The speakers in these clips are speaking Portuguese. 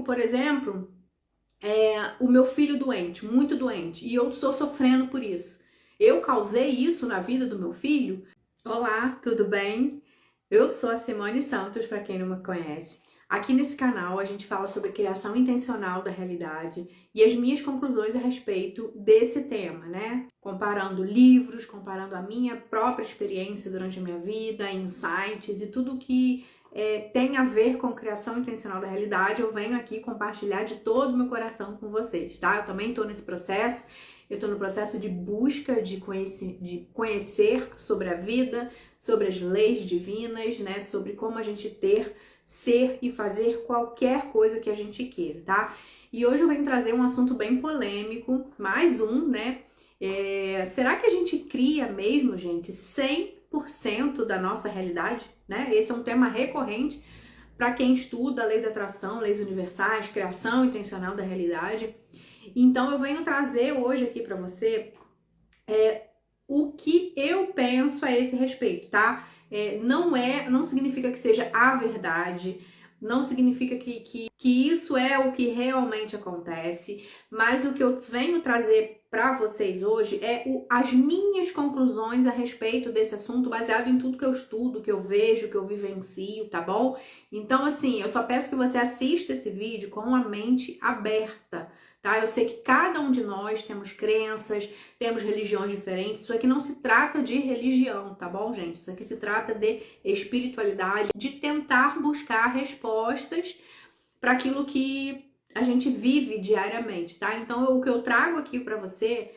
por exemplo, o meu filho doente, muito doente, e eu estou sofrendo por isso. Eu causei isso na vida do meu filho? Olá, tudo bem? Eu sou a Simone Santos, para quem não me conhece. Aqui nesse canal a gente fala sobre criação intencional da realidade e as minhas conclusões a respeito desse tema, né? Comparando livros, comparando a minha própria experiência durante a minha vida, insights e tudo que tem a ver com criação intencional da realidade. Eu venho aqui compartilhar de todo o meu coração com vocês, tá? Eu também estou nesse processo. Eu estou no processo de busca de conhecer sobre a vida, sobre as leis divinas, né? Sobre como a gente ser e fazer qualquer coisa que a gente queira, tá? E hoje eu venho trazer um assunto bem polêmico, mais um, né? Será que a gente cria mesmo, gente, 100% da nossa realidade, né? Esse é um tema recorrente para quem estuda a lei da atração, leis universais, criação intencional da realidade. Então eu venho trazer hoje aqui para você o que eu penso a esse respeito, tá? Não significa que seja a verdade, não significa que isso é o que realmente acontece, mas o que eu venho trazer para vocês hoje as minhas conclusões a respeito desse assunto, baseado em tudo que eu estudo, que eu vejo, que eu vivencio, tá bom? Então, assim, eu só peço que você assista esse vídeo com a mente aberta, tá? Eu sei que cada um de nós temos crenças, temos religiões diferentes. Isso aqui não se trata de religião, tá bom, gente? Isso aqui se trata de espiritualidade, de tentar buscar respostas para aquilo que a gente vive diariamente, tá? Então, o que eu trago aqui para você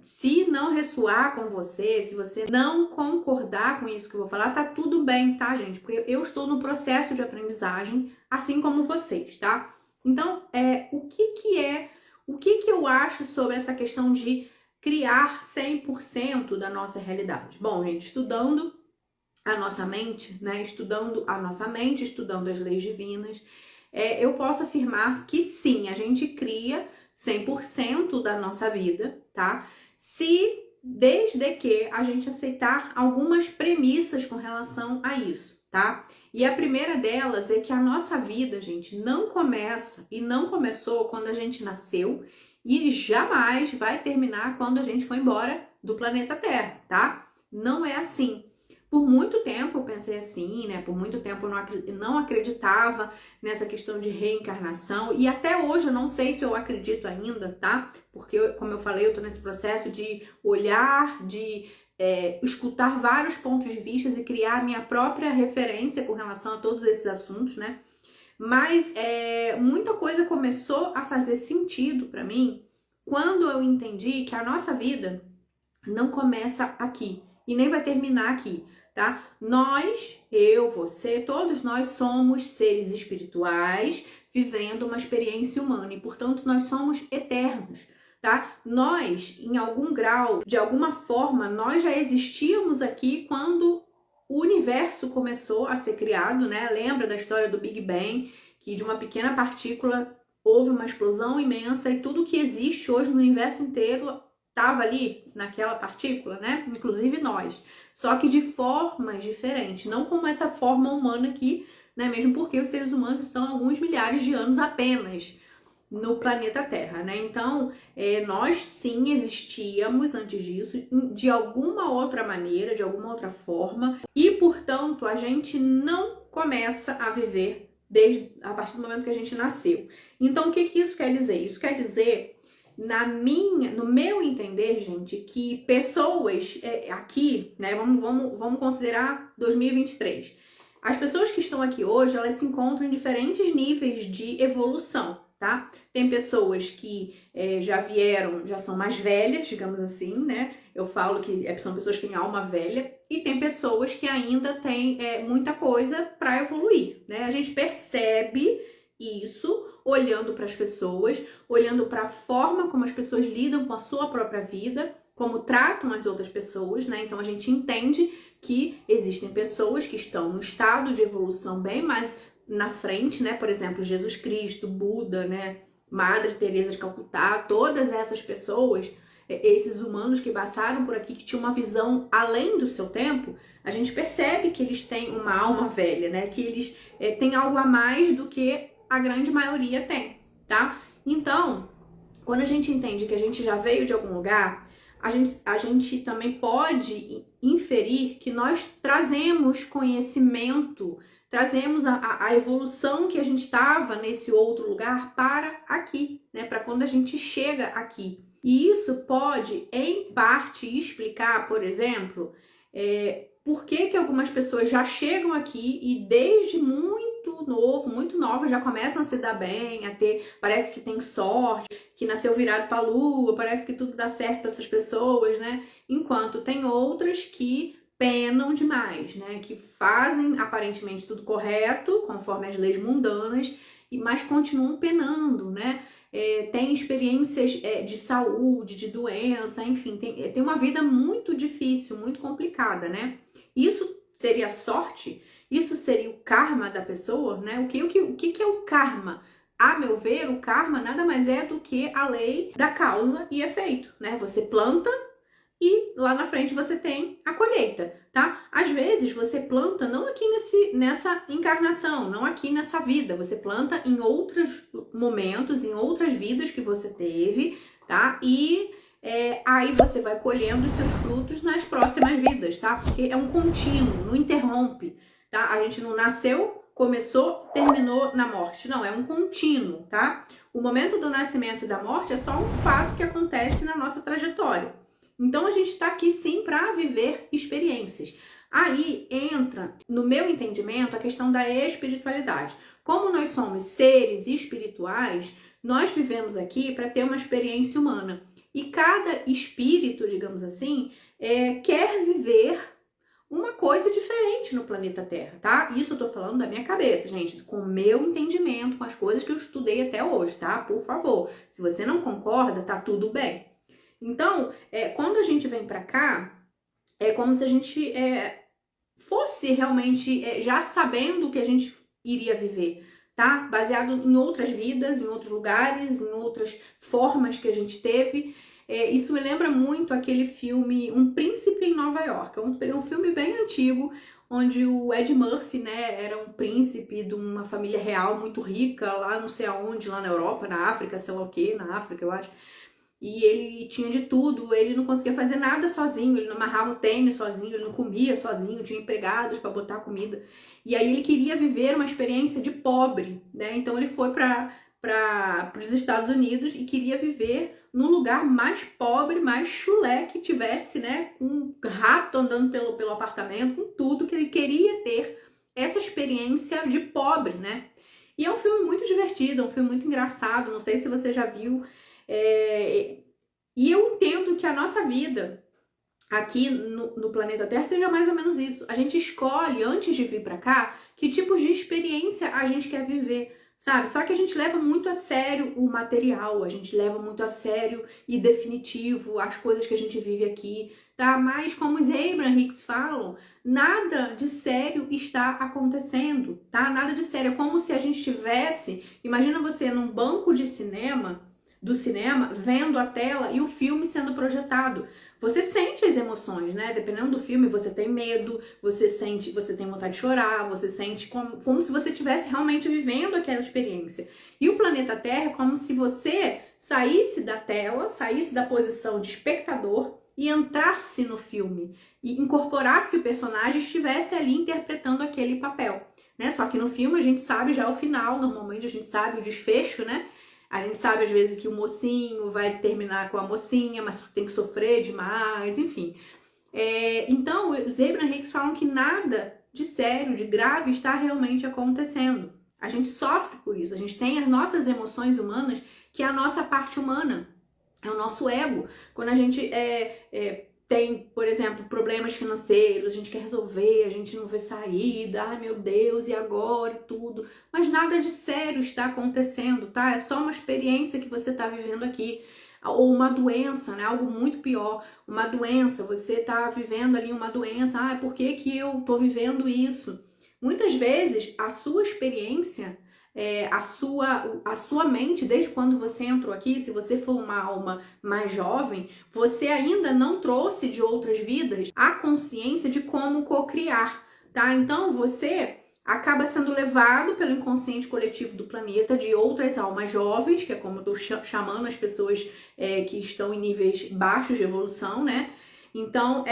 se não ressoar com você, se você não concordar com isso que eu vou falar, tá tudo bem, tá, gente? Porque eu estou no processo de aprendizagem, assim como vocês, tá? Então, o que eu acho sobre essa questão de criar 100% da nossa realidade? Bom, gente, estudando a nossa mente, né? Estudando as leis divinas, eu posso afirmar que sim, a gente cria 100% da nossa vida, tá? Desde que a gente aceitar algumas premissas com relação a isso, tá? E a primeira delas é que a nossa vida, gente, não começa e não começou quando a gente nasceu e jamais vai terminar quando a gente for embora do planeta Terra, tá? Não é assim. Por muito tempo eu pensei assim, né? Por muito tempo eu não acreditava nessa questão de reencarnação e até hoje eu não sei se eu acredito ainda, tá? Porque, como eu falei, eu tô nesse processo de olhar, de escutar vários pontos de vista e criar a minha própria referência com relação a todos esses assuntos, né? Mas muita coisa começou a fazer sentido para mim quando eu entendi que a nossa vida não começa aqui e nem vai terminar aqui, tá? Nós, eu, você, todos nós somos seres espirituais vivendo uma experiência humana e, portanto, nós somos eternos, tá? Nós, em algum grau, de alguma forma, nós já existíamos aqui quando o universo começou a ser criado, né? Lembra da história do Big Bang, que de uma pequena partícula houve uma explosão imensa e tudo que existe hoje no universo inteiro estava ali naquela partícula, né? Inclusive nós. Só que de formas diferentes, não como essa forma humana aqui, né? Mesmo porque os seres humanos estão há alguns milhares de anos apenas no planeta Terra, né? Então, nós sim existíamos antes disso, de alguma outra maneira, de alguma outra forma, e portanto a gente não começa a viver a partir do momento que a gente nasceu. Então, o que isso quer dizer? Isso quer dizer, no meu entender, gente, que pessoas aqui, né? Vamos considerar 2023. As pessoas que estão aqui hoje, elas se encontram em diferentes níveis de evolução, tá? Tem pessoas que já são mais velhas, digamos assim, né? Eu falo que são pessoas que têm alma velha, e tem pessoas que ainda têm muita coisa para evoluir, né? A gente percebe isso olhando para as pessoas, olhando para a forma como as pessoas lidam com a sua própria vida, como tratam as outras pessoas, né? Então a gente entende que existem pessoas que estão no estado de evolução bem mais na frente, né? Por exemplo, Jesus Cristo, Buda, né? Madre Teresa de Calcutá, todas essas pessoas, esses humanos que passaram por aqui, que tinham uma visão além do seu tempo, a gente percebe que eles têm uma alma velha, né? Que eles têm algo a mais do que a grande maioria tem, tá? Então, quando a gente entende que a gente já veio de algum lugar, a gente também pode inferir que nós trazemos conhecimento, trazemos a evolução que a gente estava nesse outro lugar para aqui, né? Para quando a gente chega aqui. E isso pode, em parte, explicar, por exemplo, por que algumas pessoas já chegam aqui e desde muito nova, já começam a se dar bem, parece que tem sorte, que nasceu virado para a lua, parece que tudo dá certo para essas pessoas, né? Enquanto tem outras que penam demais, né? Que fazem aparentemente tudo correto, conforme as leis mundanas, mas continuam penando, né? Tem experiências de saúde, de doença, enfim, tem uma vida muito difícil, muito complicada, né? Isso seria sorte? Isso seria o karma da pessoa, né? O que é o karma? A meu ver, o karma nada mais é do que a lei da causa e efeito, né? Você planta e lá na frente você tem a colheita, tá? Às vezes você planta não aqui nessa encarnação, não aqui nessa vida, você planta em outros momentos, em outras vidas que você teve, tá? E aí você vai colhendo os seus frutos nas próximas vidas, tá? Porque é um contínuo, não interrompe, tá? A gente não nasceu, começou, terminou na morte, não, é um contínuo, tá? O momento do nascimento e da morte é só um fato que acontece na nossa trajetória. Então, a gente está aqui sim para viver experiências. Aí entra, no meu entendimento, a questão da espiritualidade. Como nós somos seres espirituais, nós vivemos aqui para ter uma experiência humana. E cada espírito, digamos assim, quer viver uma coisa diferente no planeta Terra, tá? Isso eu tô falando da minha cabeça, gente, com o meu entendimento, com as coisas que eu estudei até hoje, tá? Por favor, se você não concorda, tá tudo bem. Então, quando a gente vem pra cá, é como se a gente fosse realmente já sabendo o que a gente iria viver, tá? Baseado em outras vidas, em outros lugares, em outras formas que a gente teve. Isso me lembra muito aquele filme Um Príncipe em Nova York. É um filme bem antigo, onde o Ed Murphy, né, era um príncipe de uma família real muito rica, lá não sei aonde, lá na Europa, na África, sei lá o que, na África, eu acho. E ele tinha de tudo, ele não conseguia fazer nada sozinho, ele não amarrava o tênis sozinho, ele não comia sozinho, tinha empregados para botar comida. E aí ele queria viver uma experiência de pobre, né? Então ele foi para os Estados Unidos e queria viver num lugar mais pobre, mais chulé, que tivesse, né, com um rato andando pelo apartamento, com tudo, que ele queria ter essa experiência de pobre, né? E é um filme muito divertido, é um filme muito engraçado, não sei se você já viu. E eu entendo que a nossa vida aqui no planeta Terra seja mais ou menos isso. A gente escolhe, antes de vir pra cá, que tipos de experiência a gente quer viver, sabe? Só que a gente leva muito a sério o material, a gente leva muito a sério e definitivo as coisas que a gente vive aqui, tá? Mas como os Abraham Hicks falam, nada de sério está acontecendo, tá? Nada de sério. É como se a gente estivesse, imagina você num banco de cinema, vendo a tela e o filme sendo projetado. Você sente as emoções, né? Dependendo do filme, você tem medo, você tem vontade de chorar, você sente como se você estivesse realmente vivendo aquela experiência. E o planeta Terra é como se você saísse da tela, saísse da posição de espectador e entrasse no filme e incorporasse o personagem e estivesse ali interpretando aquele papel, né? Só que no filme a gente sabe já o final, normalmente a gente sabe o desfecho, né? A gente sabe, às vezes, que o mocinho vai terminar com a mocinha, mas tem que sofrer demais, enfim. Então, os Abraham Hicks falam que nada de sério, de grave, está realmente acontecendo. A gente sofre por isso, a gente tem as nossas emoções humanas, que é a nossa parte humana, é o nosso ego. Quando a gente tem, por exemplo, problemas financeiros, a gente quer resolver, a gente não vê saída, ai meu Deus, e agora e tudo. Mas nada de sério está acontecendo, tá? É só uma experiência que você está vivendo aqui. Ou uma doença, né? Algo muito pior. Uma doença, você está vivendo ali uma doença. Ah, por que que eu estou vivendo isso? Muitas vezes, a sua experiência, a sua mente, desde quando você entrou aqui, se você for uma alma mais jovem, você ainda não trouxe de outras vidas a consciência de como cocriar, tá? Então, você acaba sendo levado pelo inconsciente coletivo do planeta de outras almas jovens, que é como eu estou chamando as pessoas que estão em níveis baixos de evolução, né? Então,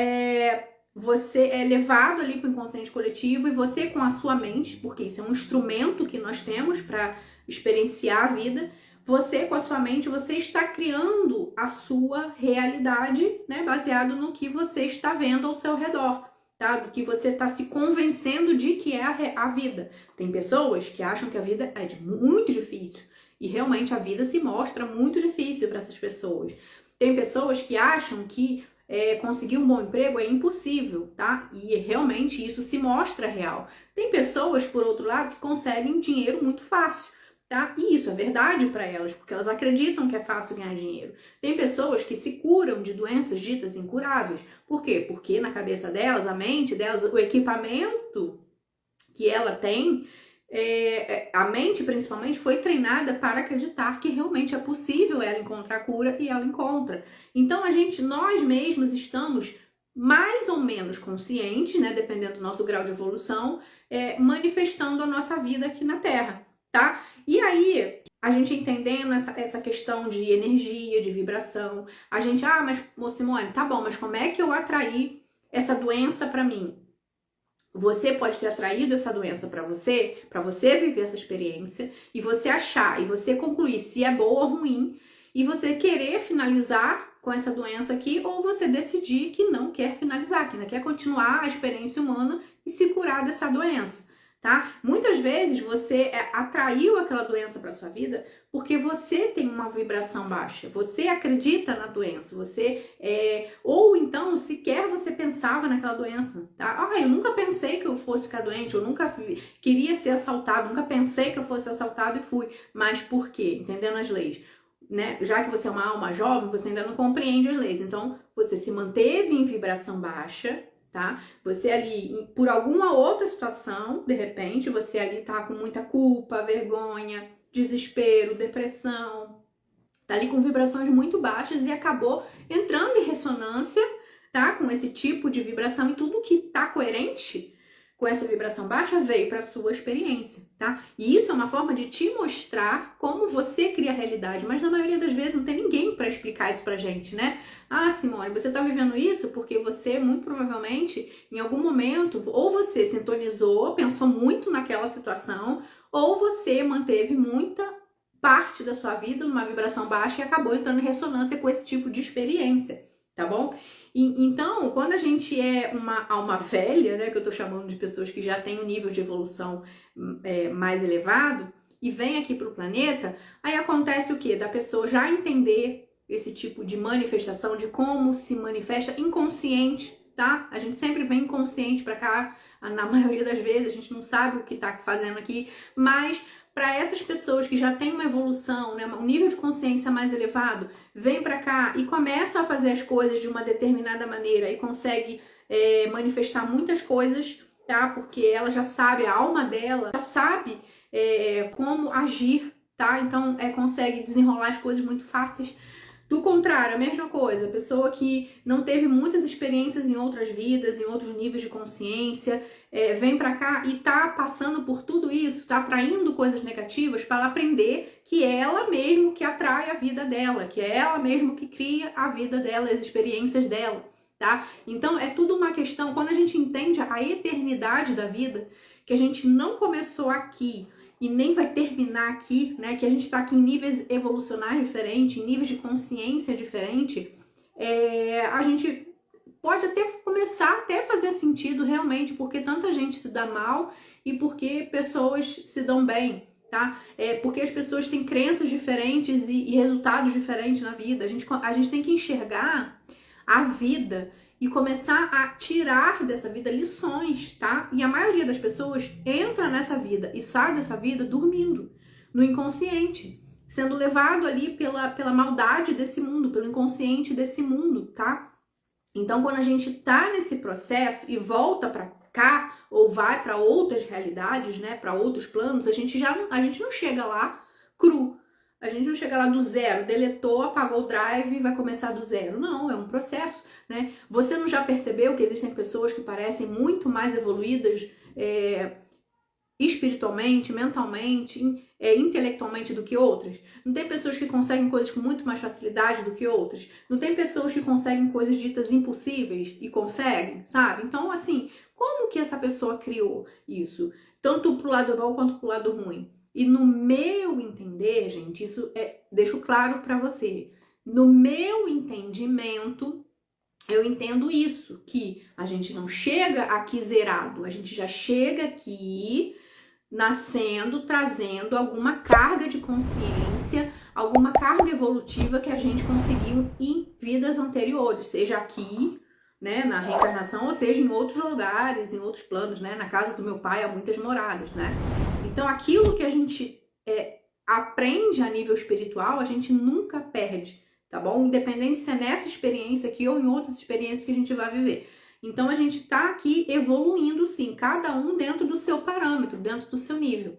você é levado ali para o inconsciente coletivo e você com a sua mente, porque isso é um instrumento que nós temos para experienciar a vida, você com a sua mente, você está criando a sua realidade, né, baseado no que você está vendo ao seu redor, tá? Do que você está se convencendo de que é a vida. Tem pessoas que acham que a vida é muito difícil e realmente a vida se mostra muito difícil para essas pessoas. Tem pessoas que acham que conseguir um bom emprego é impossível, tá? E realmente isso se mostra real. Tem pessoas, por outro lado, que conseguem dinheiro muito fácil. Tá? E isso é verdade para elas, porque elas acreditam que é fácil ganhar dinheiro. Tem pessoas que se curam de doenças ditas incuráveis. Por quê? Porque na cabeça delas, a mente delas, o equipamento que ela tem, a mente principalmente foi treinada para acreditar que realmente é possível ela encontrar cura e ela encontra. Então nós mesmos estamos mais ou menos conscientes, né, dependendo do nosso grau de evolução, manifestando a nossa vida aqui na Terra, tá? E aí, a gente entendendo essa questão de energia, de vibração, a gente, mas Simone, tá bom, mas como é que eu atraí essa doença para mim? Você pode ter atraído essa doença para você viver essa experiência e você achar e você concluir se é boa ou ruim e você querer finalizar com essa doença aqui ou você decidir que não quer finalizar, que ainda quer continuar a experiência humana e se curar dessa doença. Tá? Muitas vezes você atraiu aquela doença para sua vida porque você tem uma vibração baixa, você acredita na doença, ou então sequer você pensava naquela doença, tá? Eu nunca pensei que eu fosse ficar doente, eu nunca queria ser assaltado, nunca pensei que eu fosse assaltado e fui, mas por quê? Entendendo as leis, né? Já que você é uma alma jovem, você ainda não compreende as leis, então você se manteve em vibração baixa. Tá? Você ali, por alguma outra situação, de repente, você ali tá com muita culpa, vergonha, desespero, depressão, tá ali com vibrações muito baixas e acabou entrando em ressonância, tá? Com esse tipo de vibração e tudo que tá coerente com essa vibração baixa veio para sua experiência, tá? E isso é uma forma de te mostrar como você cria a realidade, mas na maioria das vezes não tem ninguém para explicar isso pra gente, né? Simone, você tá vivendo isso porque você, muito provavelmente, em algum momento, ou você sintonizou, pensou muito naquela situação, ou você manteve muita parte da sua vida numa vibração baixa e acabou entrando em ressonância com esse tipo de experiência, tá bom? Então, quando a gente é uma alma velha, né, que eu tô chamando de pessoas que já têm um nível de evolução mais elevado, e vem aqui pro planeta, aí acontece o quê? Da pessoa já entender esse tipo de manifestação, de como se manifesta inconsciente, tá? A gente sempre vem inconsciente pra cá, na maioria das vezes, a gente não sabe o que tá fazendo aqui, mas para essas pessoas que já têm uma evolução, né, um nível de consciência mais elevado, vem para cá e começa a fazer as coisas de uma determinada maneira e consegue manifestar muitas coisas, tá? Porque ela já sabe, a alma dela já sabe como agir, tá? Então consegue desenrolar as coisas muito fáceis. Do contrário, a mesma coisa, a pessoa que não teve muitas experiências em outras vidas, em outros níveis de consciência, vem pra cá e tá passando por tudo isso, tá atraindo coisas negativas para ela aprender que é ela mesmo que atrai a vida dela, que é ela mesmo que cria a vida dela, as experiências dela, tá? Então é tudo uma questão, quando a gente entende a eternidade da vida, que a gente não começou aqui e nem vai terminar aqui, né? Que a gente tá aqui em níveis evolucionais diferentes, em níveis de consciência diferente, a gente pode até começar até fazer sentido realmente, porque tanta gente se dá mal e porque pessoas se dão bem, tá? Porque as pessoas têm crenças diferentes e resultados diferentes na vida. A gente tem que enxergar a vida e começar a tirar dessa vida lições, tá? E a maioria das pessoas entra nessa vida e sai dessa vida dormindo, no inconsciente, sendo levado ali pela maldade desse mundo, pelo inconsciente desse mundo, tá? Então, quando a gente tá nesse processo e volta para cá ou vai para outras realidades, né, para outros planos, a gente não chega lá cru. A gente não chega lá do zero, deletou, apagou o drive e vai começar do zero. Não, é um processo, né? Você não já percebeu que existem pessoas que parecem muito mais evoluídas espiritualmente, mentalmente, intelectualmente do que outras? Não tem pessoas que conseguem coisas com muito mais facilidade do que outras? Não tem pessoas que conseguem coisas ditas impossíveis e conseguem, sabe? Então, assim, como que essa pessoa criou isso? Tanto pro lado bom quanto pro lado ruim. E no meu entender, gente, isso deixo claro para você. No meu entendimento, eu entendo isso, que a gente não chega aqui zerado, a gente já chega aqui nascendo, trazendo alguma carga de consciência, alguma carga evolutiva que a gente conseguiu em vidas anteriores, seja aqui, né, na reencarnação, ou seja em outros lugares, em outros planos, né, na casa do meu pai há muitas moradas, né. Então aquilo que a gente aprende a nível espiritual, a gente nunca perde, tá bom? Independente se é nessa experiência aqui ou em outras experiências que a gente vai viver. Então a gente tá aqui evoluindo sim, cada um dentro do seu parâmetro, dentro do seu nível.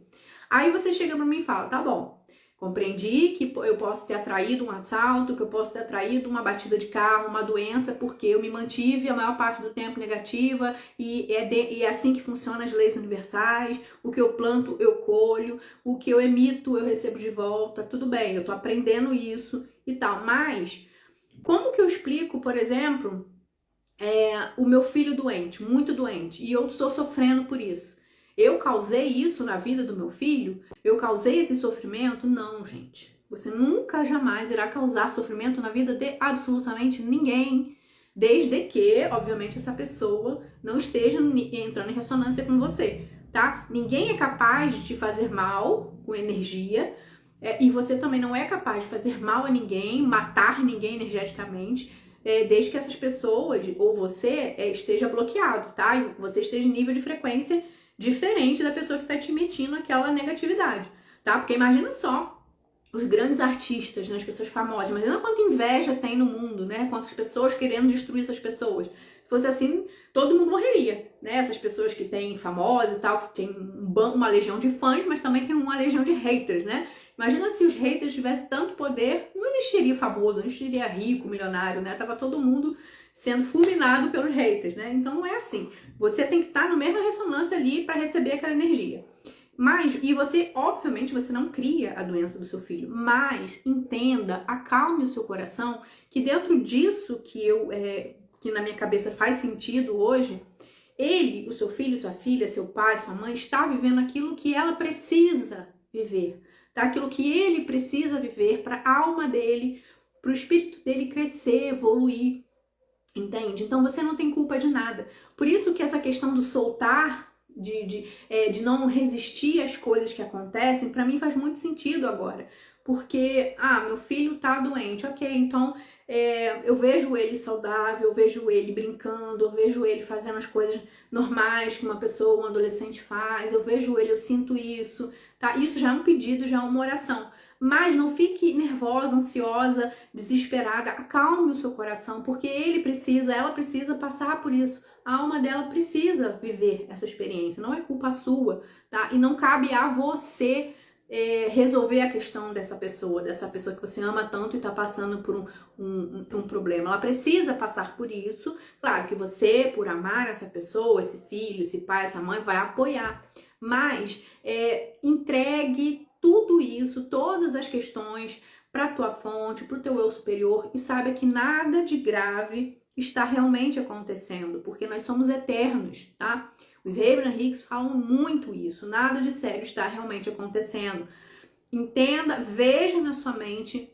Aí você chega para mim e fala, tá bom, compreendi que eu posso ter atraído um assalto, que eu posso ter atraído uma batida de carro, uma doença, porque eu me mantive a maior parte do tempo negativa e é assim que funcionam as leis universais, o que eu planto eu colho, o que eu emito eu recebo de volta, tudo bem, eu tô aprendendo isso e tal, mas como que eu explico, por exemplo, o meu filho doente, muito doente, e eu estou sofrendo por isso? Eu causei isso na vida do meu filho? Eu causei esse sofrimento? Não, gente. Você nunca, jamais irá causar sofrimento na vida de absolutamente ninguém. Desde que, obviamente, essa pessoa não esteja entrando em ressonância com você, tá? Ninguém é capaz de te fazer mal com energia. E você também não é capaz de fazer mal a ninguém, matar ninguém energeticamente, desde que essas pessoas, ou você, esteja bloqueado, tá? E você esteja em nível de frequência diferente da pessoa que tá te emitindo aquela negatividade, tá? Porque imagina só os grandes artistas, né, as pessoas famosas, imagina quanta inveja tem no mundo, né? Quantas pessoas querendo destruir essas pessoas. Se fosse assim, todo mundo morreria, né? Essas pessoas que têm famosas e tal, que tem uma legião de fãs, mas também tem uma legião de haters, né? Imagina se os haters tivessem tanto poder, não existiria famoso, não existiria rico, milionário, né? Tava todo mundo sendo fulminado pelos haters, né? Então não é assim. Você tem que estar na mesma ressonância ali para receber aquela energia. Mas, e você, obviamente, você não cria a doença do seu filho, mas entenda, acalme o seu coração, que dentro disso que na minha cabeça faz sentido hoje, ele, o seu filho, sua filha, seu pai, sua mãe, está vivendo aquilo que ela precisa viver, tá? Aquilo que ele precisa viver para a alma dele, para o espírito dele crescer, evoluir, entende? Então você não tem culpa de nada. Por isso que essa questão do soltar, de não resistir às coisas que acontecem, pra mim faz muito sentido agora. Porque, meu filho tá doente, ok, então eu vejo ele saudável, eu vejo ele brincando, eu vejo ele fazendo as coisas normais que uma pessoa, um adolescente faz, eu vejo ele, eu sinto isso, tá? Isso já é um pedido, já é uma oração. Mas não fique nervosa, ansiosa, desesperada. Acalme o seu coração, porque ele precisa, ela precisa passar por isso. A alma dela precisa viver essa experiência. Não é culpa sua, tá? E não cabe a você resolver a questão dessa pessoa que você ama tanto e tá passando por um problema. Ela precisa passar por isso. Claro que você, por amar essa pessoa, esse filho, esse pai, essa mãe, vai apoiar. Mas entregue tudo isso, todas as questões para a tua fonte, para o teu eu superior e saiba que nada de grave está realmente acontecendo, porque nós somos eternos, tá? Os Abraham Hicks falam muito isso, nada de sério está realmente acontecendo. Entenda, veja na sua mente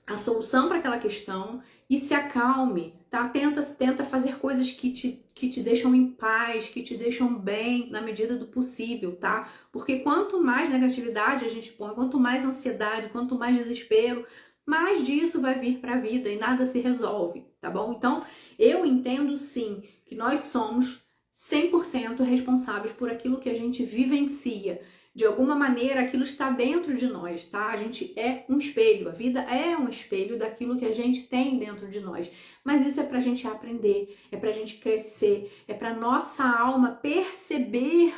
a solução para aquela questão e se acalme, tá? Tenta fazer coisas que te deixam em paz, que te deixam bem na medida do possível, tá? Porque quanto mais negatividade a gente põe, quanto mais ansiedade, quanto mais desespero, mais disso vai vir para a vida e nada se resolve, tá bom? Então, eu entendo sim que nós somos 100% responsáveis por aquilo que a gente vivencia. De alguma maneira, aquilo está dentro de nós, tá? A gente é um espelho, a vida é um espelho daquilo que a gente tem dentro de nós. Mas isso é pra gente aprender, é pra gente crescer, é pra nossa alma perceber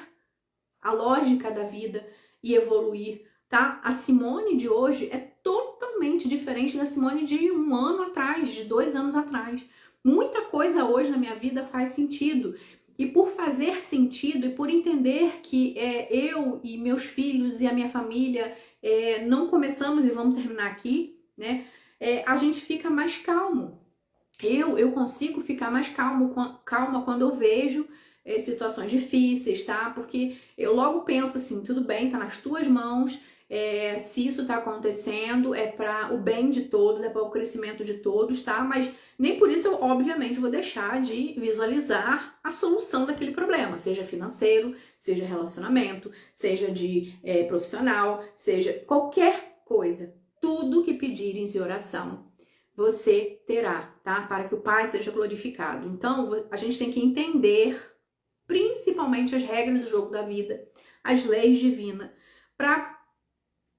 a lógica da vida e evoluir, tá? A Simone de hoje é totalmente diferente da Simone de 1 ano atrás, de 2 anos atrás. Muita coisa hoje na minha vida faz sentido. E por fazer sentido e por entender que eu e meus filhos e a minha família não começamos e vamos terminar aqui, né? A gente fica mais calmo. Eu consigo ficar mais calma quando eu vejo situações difíceis, tá? Porque eu logo penso assim, tudo bem, tá nas tuas mãos, se isso tá acontecendo, é para o bem de todos, é para o crescimento de todos, tá? Mas nem por isso eu, obviamente, vou deixar de visualizar a solução daquele problema, seja financeiro, seja relacionamento, seja de profissional, seja qualquer coisa. Tudo que pedires em oração, você terá, tá? Para que o Pai seja glorificado. Então, a gente tem que entender, principalmente as regras do jogo da vida, as leis divinas, para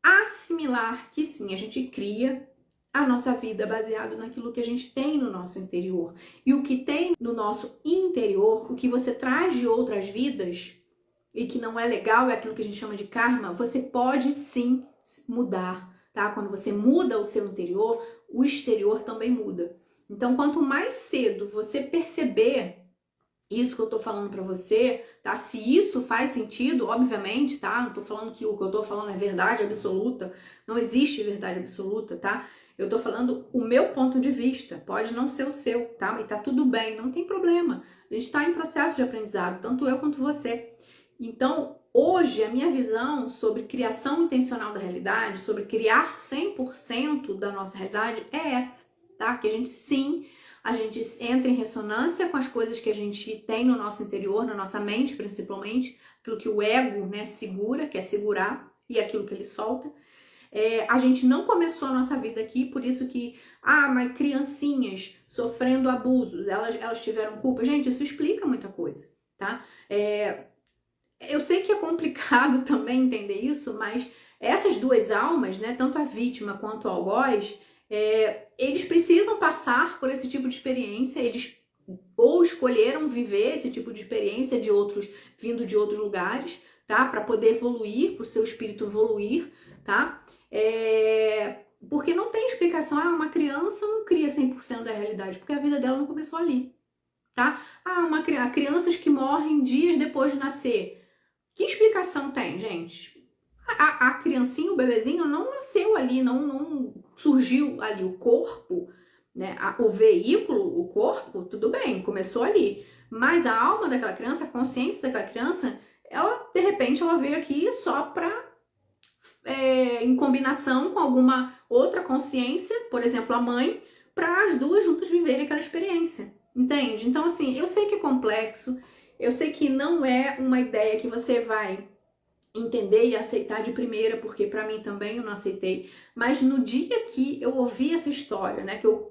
assimilar que sim, a gente cria a nossa vida baseado naquilo que a gente tem no nosso interior. E o que tem no nosso interior, o que você traz de outras vidas e que não é legal, é aquilo que a gente chama de karma, você pode sim mudar, tá? Quando você muda o seu interior, o exterior também muda. Então, quanto mais cedo você perceber isso que eu tô falando pra você, tá? Se isso faz sentido, obviamente, tá? Não tô falando que o que eu tô falando é verdade absoluta, não existe verdade absoluta, tá? Eu tô falando o meu ponto de vista, pode não ser o seu, tá? E tá tudo bem, não tem problema. A gente tá em processo de aprendizado, tanto eu quanto você. Então, hoje, a minha visão sobre criação intencional da realidade, sobre criar 100% da nossa realidade é essa, tá? Que a gente entra em ressonância com as coisas que a gente tem no nosso interior, na nossa mente principalmente, aquilo que o ego, né, segura, quer segurar, e aquilo que ele solta. A gente não começou a nossa vida aqui, por isso que, mas criancinhas sofrendo abusos, elas tiveram culpa. Gente, isso explica muita coisa, tá? Eu sei que é complicado também entender isso, mas essas duas almas, né, tanto a vítima quanto o algoz, eles precisam passar por esse tipo de experiência, eles ou escolheram viver esse tipo de experiência vindo de outros lugares, tá? Para poder evoluir, para o seu espírito evoluir, tá? Porque não tem explicação, uma criança não cria 100% da realidade, porque a vida dela não começou ali, tá? Crianças que morrem dias depois de nascer. Que explicação tem, gente? A criancinha, o bebezinho não nasceu ali, não surgiu ali. O corpo, né? O veículo, o corpo, tudo bem, começou ali. Mas a alma daquela criança, a consciência daquela criança, ela, de repente, ela veio aqui só para em combinação com alguma outra consciência, por exemplo, a mãe, para as duas juntas viverem aquela experiência. Entende? Então, assim, eu sei que é complexo, eu sei que não é uma ideia que você vai entender e aceitar de primeira, porque pra mim também eu não aceitei, mas no dia que eu ouvi essa história, né, que eu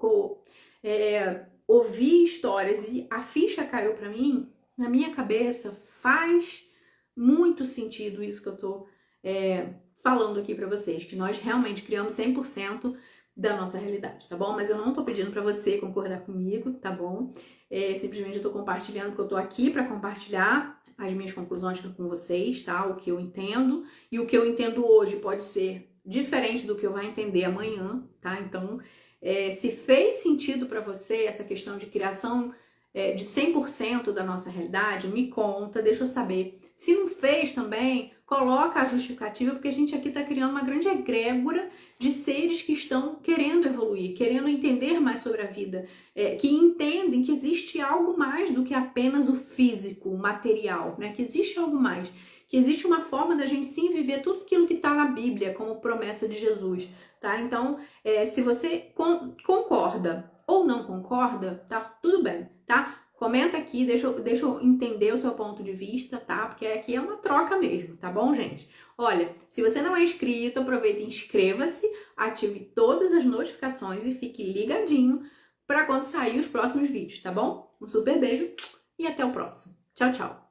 ouvi histórias e a ficha caiu pra mim, na minha cabeça faz muito sentido isso que eu tô falando aqui pra vocês, que nós realmente criamos 100% da nossa realidade, tá bom? Mas eu não tô pedindo pra você concordar comigo, tá bom? Simplesmente eu tô compartilhando, porque eu tô aqui pra compartilhar as minhas conclusões com vocês, tá? O que eu entendo. E o que eu entendo hoje pode ser diferente do que eu vou entender amanhã, tá? Então, se fez sentido pra você essa questão de criação de 100% da nossa realidade, me conta, deixa eu saber. Se não fez também, coloca a justificativa, porque a gente aqui tá criando uma grande egrégora de seres que estão querendo evoluir, querendo entender mais sobre a vida, que entendem que existe algo mais do que apenas o físico, o material, né? Que existe algo mais, que existe uma forma da gente sim viver tudo aquilo que está na Bíblia como promessa de Jesus, tá? Então, se você concorda ou não concorda, tá tudo bem, tá? Comenta aqui, deixa eu entender o seu ponto de vista, tá? Porque aqui é uma troca mesmo, tá bom, gente? Olha, se você não é inscrito, aproveita e inscreva-se, ative todas as notificações e fique ligadinho para quando sair os próximos vídeos, tá bom? Um super beijo e até o próximo. Tchau, tchau!